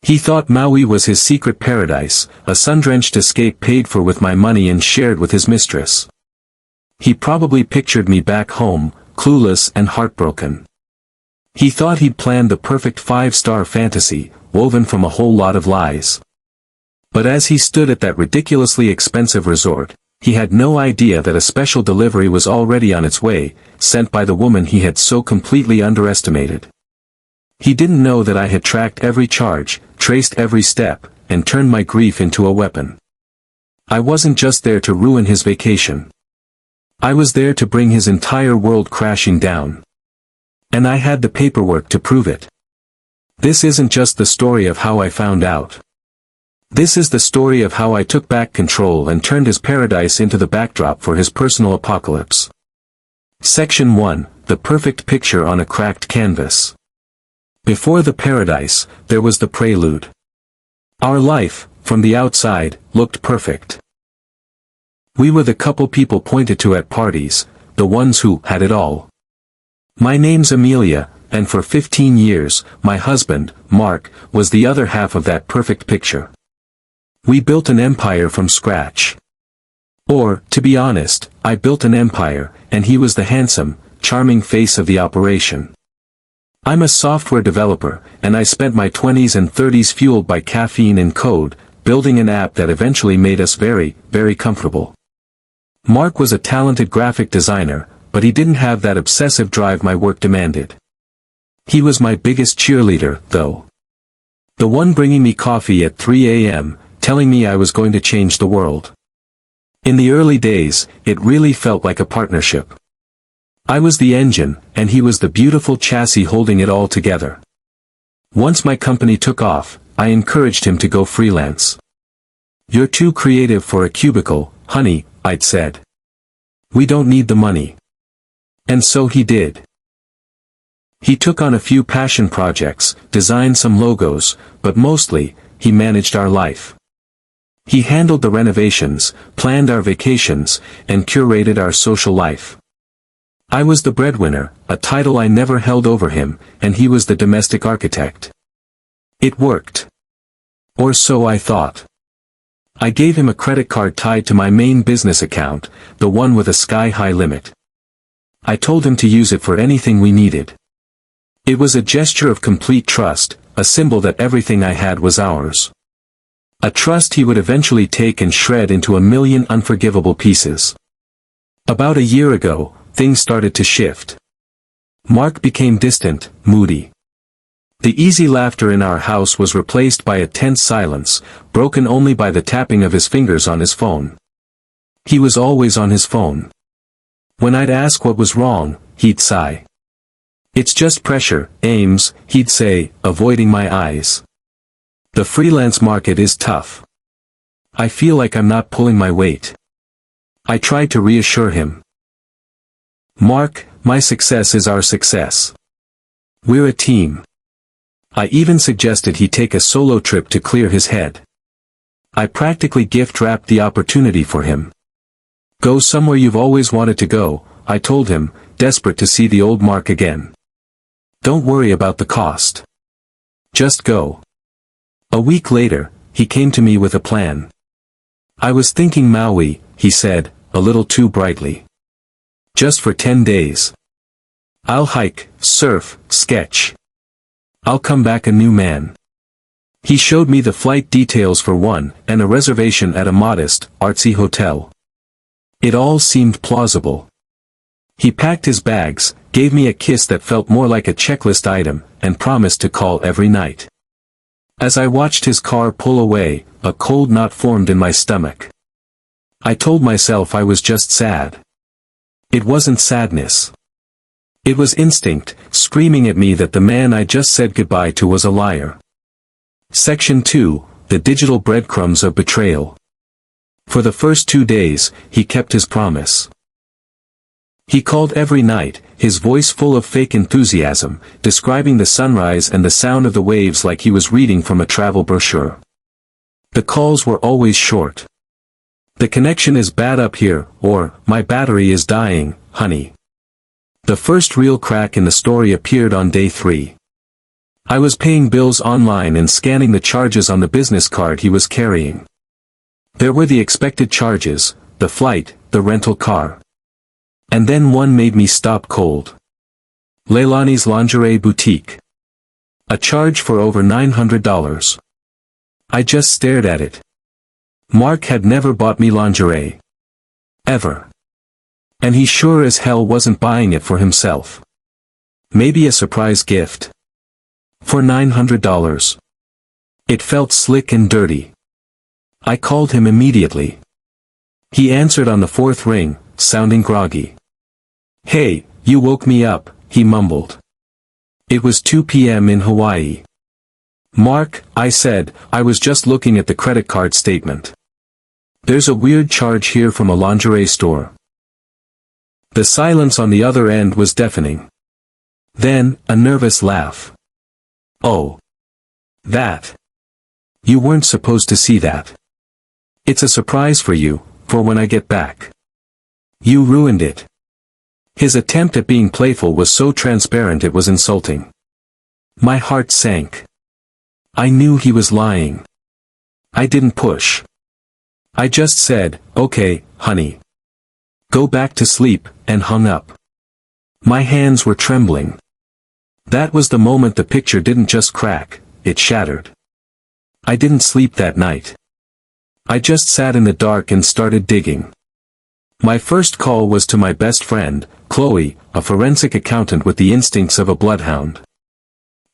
He thought Maui was his secret paradise, a sun-drenched escape paid for with my money and shared with his mistress. He probably pictured me back home, clueless and heartbroken. He thought he'd planned the perfect 5-star fantasy, woven from a whole lot of lies. But as he stood at that ridiculously expensive resort, he had no idea that a special delivery was already on its way, sent by the woman he had so completely underestimated. He didn't know that I had tracked every charge, traced every step, and turned my grief into a weapon. I wasn't just there to ruin his vacation. I was there to bring his entire world crashing down. And I had the paperwork to prove it. This isn't just the story of how I found out. This is the story of how I took back control and turned his paradise into the backdrop for his personal apocalypse. Section 1, The Perfect Picture on a Cracked Canvas. Before the paradise, there was the prelude. Our life, from the outside, looked perfect. We were the couple people pointed to at parties, the ones who had it all. My name's Amelia, and for 15 years, my husband, Mark, was the other half of that perfect picture. We built an empire from scratch. Or, to be honest, I built an empire, and he was the handsome, charming face of the operation. I'm a software developer, and I spent my 20s and 30s fueled by caffeine and code, building an app that eventually made us very, very comfortable. Mark was a talented graphic designer, but he didn't have that obsessive drive my work demanded. He was my biggest cheerleader, though. The one bringing me coffee at 3 a.m., telling me I was going to change the world. In the early days, it really felt like a partnership. I was the engine, and he was the beautiful chassis holding it all together. Once my company took off, I encouraged him to go freelance. "You're too creative for a cubicle, honey," I'd said. "We don't need the money." And so he did. He took on a few passion projects, designed some logos, but mostly, he managed our life. He handled the renovations, planned our vacations, and curated our social life. I was the breadwinner, a title I never held over him, and he was the domestic architect. It worked. Or so I thought. I gave him a credit card tied to my main business account, the one with a sky-high limit. I told him to use it for anything we needed. It was a gesture of complete trust, a symbol that everything I had was ours. A trust he would eventually take and shred into a million unforgivable pieces. About a year ago, things started to shift. Mark became distant, moody. The easy laughter in our house was replaced by a tense silence, broken only by the tapping of his fingers on his phone. He was always on his phone. When I'd ask what was wrong, he'd sigh. "It's just pressure, Ames," he'd say, avoiding my eyes. "The freelance market is tough. I feel like I'm not pulling my weight." I tried to reassure him. "Mark, my success is our success. We're a team." I even suggested he take a solo trip to clear his head. I practically gift-wrapped the opportunity for him. "Go somewhere you've always wanted to go," I told him, desperate to see the old Mark again. "Don't worry about the cost. Just go." A week later, he came to me with a plan. "I was thinking Maui," he said, a little too brightly. "Just for 10 days. I'll hike, surf, sketch. I'll come back a new man." He showed me the flight details for one, and a reservation at a modest, artsy hotel. It all seemed plausible. He packed his bags, gave me a kiss that felt more like a checklist item, and promised to call every night. As I watched his car pull away, a cold knot formed in my stomach. I told myself I was just sad. It wasn't sadness. It was instinct, screaming at me that the man I just said goodbye to was a liar. Section 2, The Digital Breadcrumbs of Betrayal. For the first 2 days, he kept his promise. He called every night, his voice full of fake enthusiasm, describing the sunrise and the sound of the waves like he was reading from a travel brochure. The calls were always short. "The connection is bad up here," or, "My battery is dying, honey." The first real crack in the story appeared on day 3. I was paying bills online and scanning the charges on the business card he was carrying. There were the expected charges, the flight, the rental car. And then one made me stop cold. Leilani's Lingerie Boutique. A charge for over $900. I just stared at it. Mark had never bought me lingerie. Ever. And he sure as hell wasn't buying it for himself. Maybe a surprise gift. For $900. It felt slick and dirty. I called him immediately. He answered on the fourth ring, sounding groggy. "Hey, you woke me up," he mumbled. It was 2 p.m. in Hawaii. "Mark," I said, "I was just looking at the credit card statement. There's a weird charge here from a lingerie store." The silence on the other end was deafening. Then, a nervous laugh. "Oh. That. You weren't supposed to see that. It's a surprise for you, for when I get back. You ruined it." His attempt at being playful was so transparent it was insulting. My heart sank. I knew he was lying. I didn't push. I just said, "Okay, honey. Go back to sleep," and hung up. My hands were trembling. That was the moment the picture didn't just crack, it shattered. I didn't sleep that night. I just sat in the dark and started digging. My first call was to my best friend, Chloe, a forensic accountant with the instincts of a bloodhound.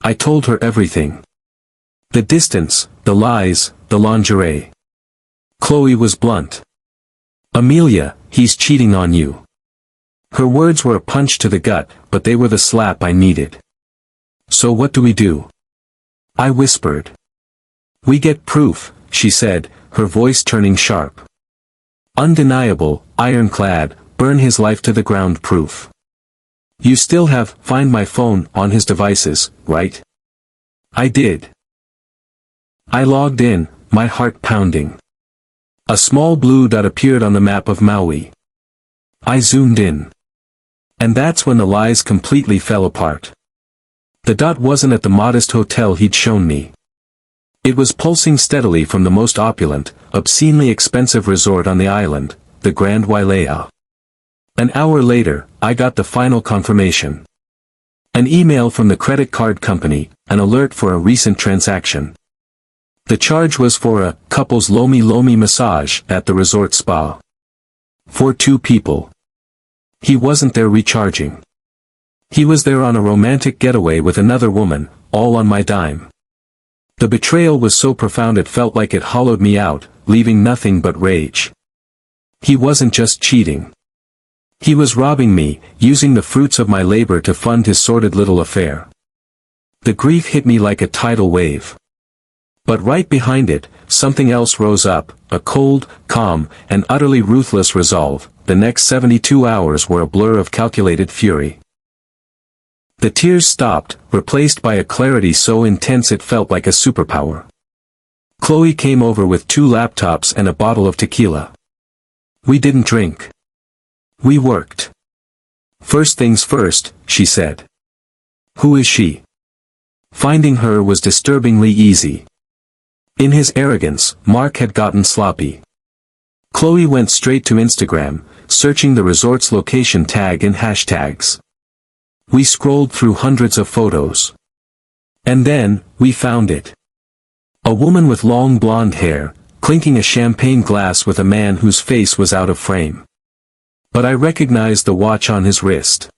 I told her everything. The distance, the lies, the lingerie. Chloe was blunt. "Amelia, he's cheating on you." Her words were a punch to the gut, but they were the slap I needed. "So what do we do?" I whispered. "We get proof," she said, her voice turning sharp. "Undeniable, ironclad, burn his life to the ground proof. You still have Find My Phone on his devices, right?" I did. I logged in, my heart pounding. A small blue dot appeared on the map of Maui. I zoomed in. And that's when the lies completely fell apart. The dot wasn't at the modest hotel he'd shown me. It was pulsing steadily from the most opulent, obscenely expensive resort on the island, the Grand Wailea. An hour later, I got the final confirmation. An email from the credit card company, an alert for a recent transaction. The charge was for a couple's Lomi Lomi massage at the resort spa. For 2 people. He wasn't there recharging. He was there on a romantic getaway with another woman, all on my dime. The betrayal was so profound it felt like it hollowed me out, leaving nothing but rage. He wasn't just cheating. He was robbing me, using the fruits of my labor to fund his sordid little affair. The grief hit me like a tidal wave. But right behind it, something else rose up, a cold, calm, and utterly ruthless resolve. The next 72 hours were a blur of calculated fury. The tears stopped, replaced by a clarity so intense it felt like a superpower. Chloe came over with 2 laptops and a bottle of tequila. We didn't drink. We worked. "First things first," she said. Who is she? Finding her was disturbingly easy. In his arrogance, Mark had gotten sloppy. Chloe went straight to Instagram, searching the resort's location tag and hashtags. We scrolled through hundreds of photos. And then, we found it. A woman with long blonde hair, clinking a champagne glass with a man whose face was out of frame. But I recognized the watch on his wrist.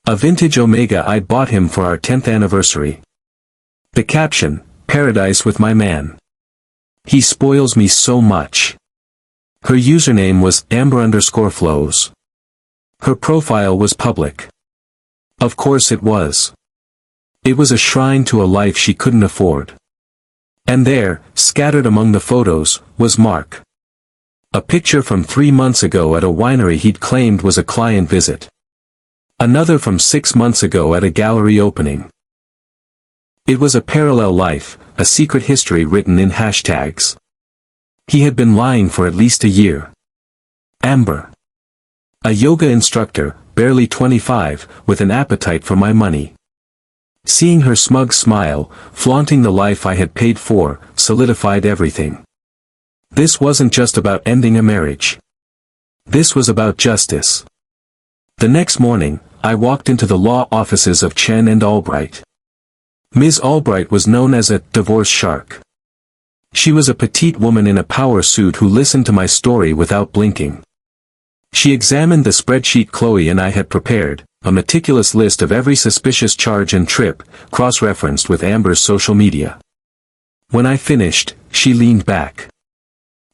A vintage Omega I'd bought him for our 10th anniversary. The caption, "Paradise with my man. He spoils me so much." Her username was Amber_flows. Her profile was public. Of course it was. It was a shrine to a life she couldn't afford. And there, scattered among the photos, was Mark. A picture from 3 months ago at a winery he'd claimed was a client visit. Another from 6 months ago at a gallery opening. It was a parallel life, a secret history written in hashtags. He had been lying for at least a year. Amber. A yoga instructor, barely 25, with an appetite for my money. Seeing her smug smile, flaunting the life I had paid for, solidified everything. This wasn't just about ending a marriage. This was about justice. The next morning, I walked into the law offices of Chen and Albright. Ms. Albright was known as a divorce shark. She was a petite woman in a power suit who listened to my story without blinking. She examined the spreadsheet Chloe and I had prepared, a meticulous list of every suspicious charge and trip, cross-referenced with Amber's social media. When I finished, she leaned back.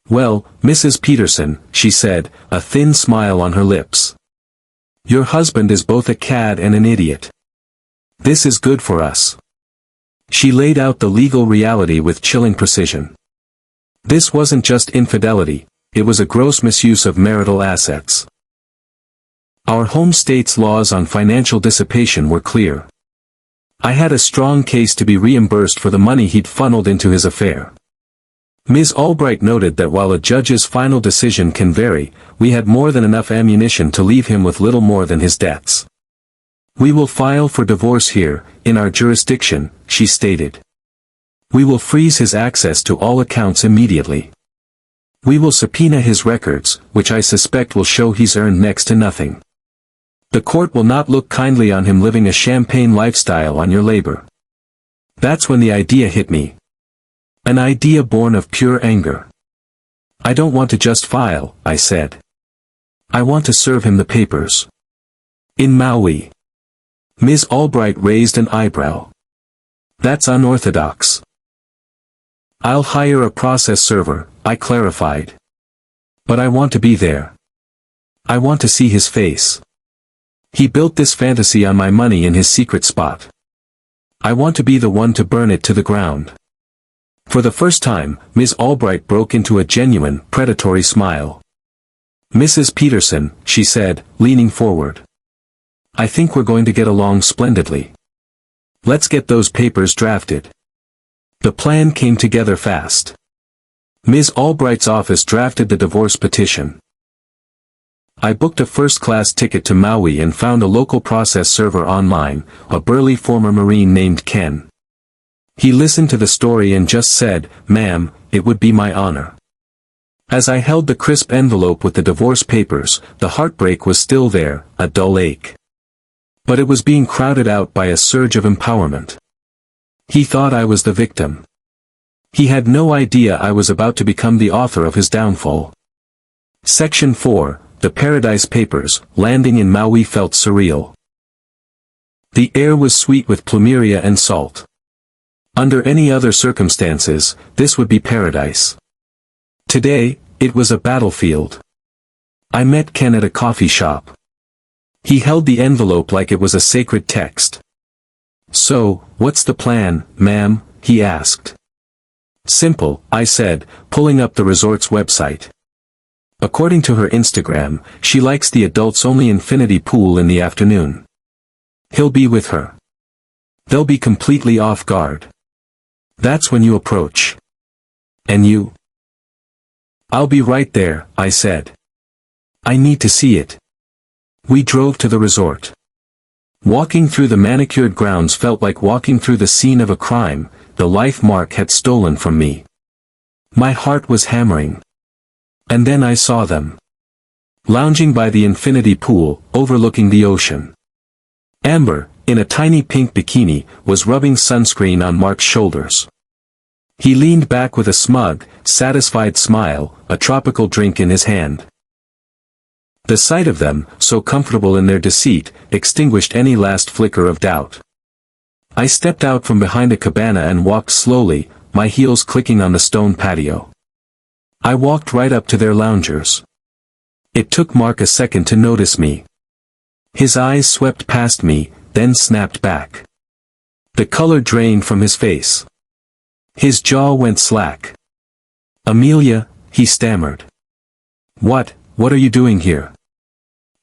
"Well, Mrs. Peterson," she said, a thin smile on her lips. "Your husband is both a cad and an idiot. This is good for us." She laid out the legal reality with chilling precision. This wasn't just infidelity, it was a gross misuse of marital assets. Our home state's laws on financial dissipation were clear. I had a strong case to be reimbursed for the money he'd funneled into his affair. Ms. Albright noted that while a judge's final decision can vary, we had more than enough ammunition to leave him with little more than his debts. "We will file for divorce here, in our jurisdiction," she stated. "We will freeze his access to all accounts immediately. We will subpoena his records, which I suspect will show he's earned next to nothing. The court will not look kindly on him living a champagne lifestyle on your labor." That's when the idea hit me. An idea born of pure anger. "I don't want to just file," I said. "I want to serve him the papers. In Maui." Ms. Albright raised an eyebrow. "That's unorthodox." "I'll hire a process server," I clarified. "But I want to be there. I want to see his face. He built this fantasy on my money in his secret spot. I want to be the one to burn it to the ground." For the first time, Ms. Albright broke into a genuine, predatory smile. "Mrs. Peterson," she said, leaning forward. "I think we're going to get along splendidly. Let's get those papers drafted." The plan came together fast. Ms. Albright's office drafted the divorce petition. I booked a first-class ticket to Maui and found a local process server online, a burly former Marine named Ken. He listened to the story and just said, "Ma'am, it would be my honor." As I held the crisp envelope with the divorce papers, the heartbreak was still there, a dull ache. But it was being crowded out by a surge of empowerment. He thought I was the victim. He had no idea I was about to become the author of his downfall. Section 4, The Paradise Papers. Landing in Maui felt surreal. The air was sweet with plumeria and salt. Under any other circumstances, this would be paradise. Today, it was a battlefield. I met Ken at a coffee shop. He held the envelope like it was a sacred text. "So, what's the plan, ma'am?" he asked. "Simple," I said, pulling up the resort's website. According to her Instagram, she likes the adults-only infinity pool in the afternoon. He'll be with her. They'll be completely off guard. That's when you approach. "And you?" "I'll be right there," I said. "I need to see it." We drove to the resort. Walking through the manicured grounds felt like walking through the scene of a crime, the life Mark had stolen from me. My heart was hammering. And then I saw them. Lounging by the infinity pool, overlooking the ocean. Amber, in a tiny pink bikini, was rubbing sunscreen on Mark's shoulders. He leaned back with a smug, satisfied smile, a tropical drink in his hand. The sight of them, so comfortable in their deceit, extinguished any last flicker of doubt. I stepped out from behind a cabana and walked slowly, my heels clicking on the stone patio. I walked right up to their loungers. It took Mark a second to notice me. His eyes swept past me, then snapped back. The color drained from his face. His jaw went slack. "Amelia," he stammered. What are you doing here?"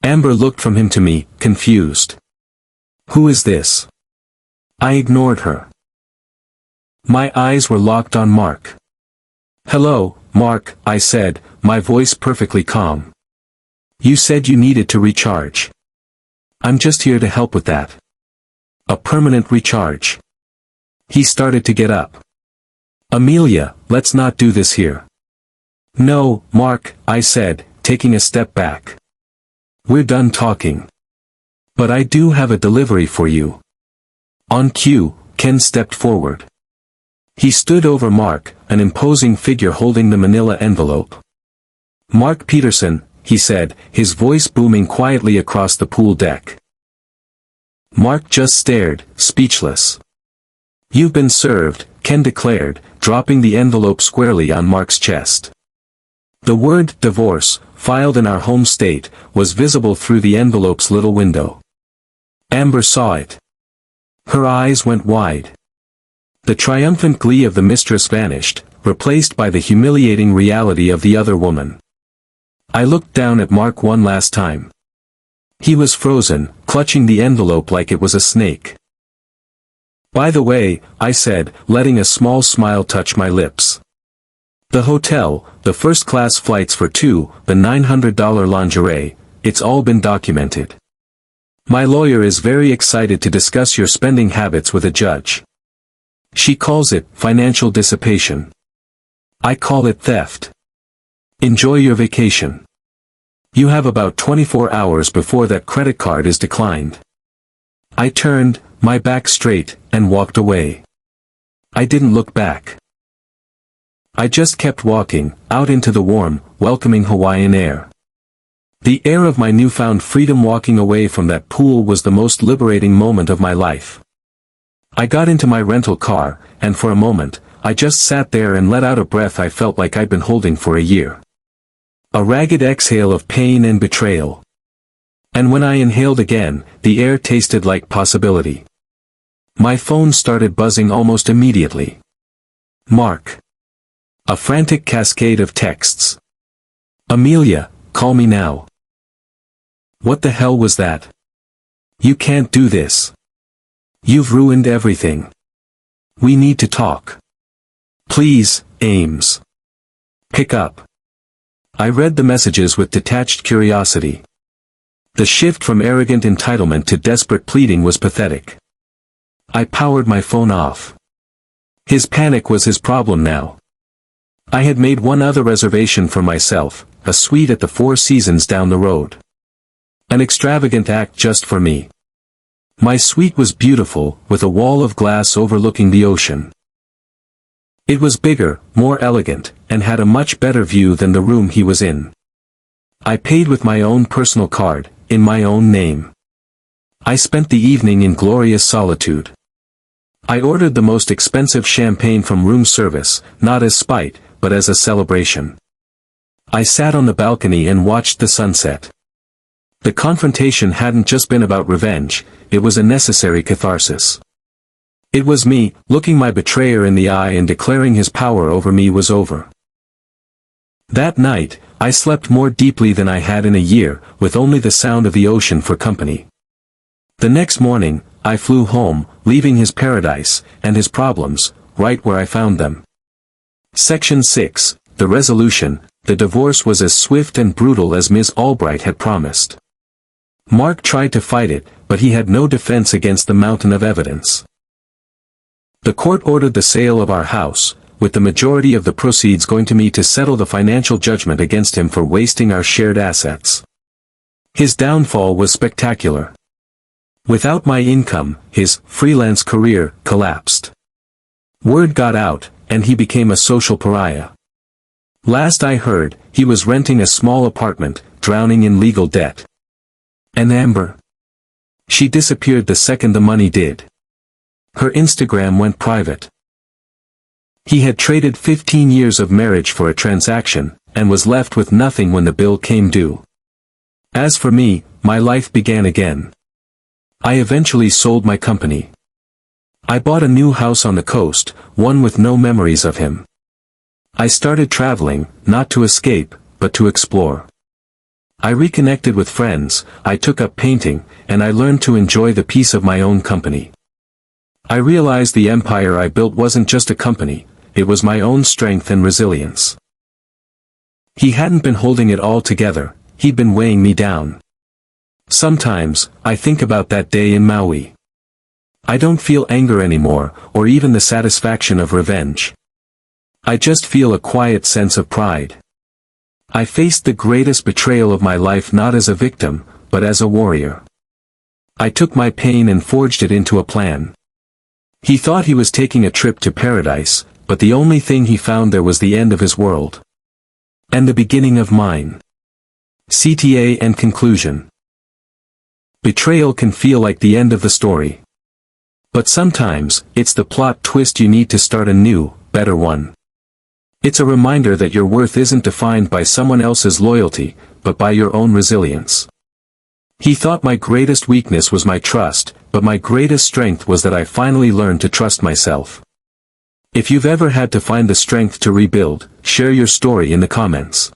Amber looked from him to me, confused. "Who is this?" I ignored her. My eyes were locked on Mark. "Hello, Mark," I said, my voice perfectly calm. "You said you needed to recharge. I'm just here to help with that." A permanent recharge. He started to get up. Amelia, let's not do this here. No, Mark, I said, taking a step back. We're done talking. But I do have a delivery for you. On cue, Ken stepped forward. He stood over Mark, an imposing figure holding the manila envelope. Mark Peterson, he said, his voice booming quietly across the pool deck. Mark just stared, speechless. You've been served, Ken declared, dropping the envelope squarely on Mark's chest. The word, divorce, filed in our home state, was visible through the envelope's little window. Amber saw it. Her eyes went wide. The triumphant glee of the mistress vanished, replaced by the humiliating reality of the other woman. I looked down at Mark one last time. He was frozen, clutching the envelope like it was a snake. By the way, I said, letting a small smile touch my lips. The hotel, the first-class flights for two, the $900 lingerie, it's all been documented. My lawyer is very excited to discuss your spending habits with a judge. She calls it financial dissipation. I call it theft. Enjoy your vacation. You have about 24 hours before that credit card is declined. I turned, my back straight, and walked away. I didn't look back. I just kept walking, out into the warm, welcoming Hawaiian air. The air of my newfound freedom. Walking away from that pool was the most liberating moment of my life. I got into my rental car, and for a moment, I just sat there and let out a breath I felt like I'd been holding for a year. A ragged exhale of pain and betrayal. And when I inhaled again, the air tasted like possibility. My phone started buzzing almost immediately. Mark. A frantic cascade of texts. Amelia, call me now. What the hell was that? You can't do this. You've ruined everything. We need to talk. Please, Ames. Pick up. I read the messages with detached curiosity. The shift from arrogant entitlement to desperate pleading was pathetic. I powered my phone off. His panic was his problem now. I had made one other reservation for myself, a suite at the Four Seasons down the road. An extravagant act just for me. My suite was beautiful, with a wall of glass overlooking the ocean. It was bigger, more elegant, and had a much better view than the room he was in. I paid with my own personal card, in my own name. I spent the evening in glorious solitude. I ordered the most expensive champagne from room service, not as spite, but as a celebration. I sat on the balcony and watched the sunset. The confrontation hadn't just been about revenge, it was a necessary catharsis. It was me, looking my betrayer in the eye and declaring his power over me was over. That night, I slept more deeply than I had in a year, with only the sound of the ocean for company. The next morning, I flew home, leaving his paradise, and his problems, right where I found them. Section 6, the resolution. The divorce was as swift and brutal as Ms. Albright had promised. Mark tried to fight it, but he had no defense against the mountain of evidence. The court ordered the sale of our house, with the majority of the proceeds going to me to settle the financial judgment against him for wasting our shared assets. His downfall was spectacular. Without my income, his freelance career collapsed. Word got out, and he became a social pariah. Last I heard, he was renting a small apartment, drowning in legal debt. And Amber? She disappeared the second the money did. Her Instagram went private. He had traded 15 years of marriage for a transaction, and was left with nothing when the bill came due. As for me, my life began again. I eventually sold my company. I bought a new house on the coast, one with no memories of him. I started traveling, not to escape, but to explore. I reconnected with friends, I took up painting, and I learned to enjoy the peace of my own company. I realized the empire I built wasn't just a company, it was my own strength and resilience. He hadn't been holding it all together, he'd been weighing me down. Sometimes, I think about that day in Maui. I don't feel anger anymore, or even the satisfaction of revenge. I just feel a quiet sense of pride. I faced the greatest betrayal of my life not as a victim, but as a warrior. I took my pain and forged it into a plan. He thought he was taking a trip to paradise, but the only thing he found there was the end of his world. And the beginning of mine. CTA and conclusion. Betrayal can feel like the end of the story. But sometimes, it's the plot twist you need to start a new, better one. It's a reminder that your worth isn't defined by someone else's loyalty, but by your own resilience. He thought my greatest weakness was my trust, but my greatest strength was that I finally learned to trust myself. If you've ever had to find the strength to rebuild, share your story in the comments.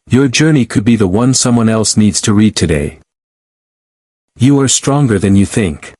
Your journey could be the one someone else needs to read today. You are stronger than you think.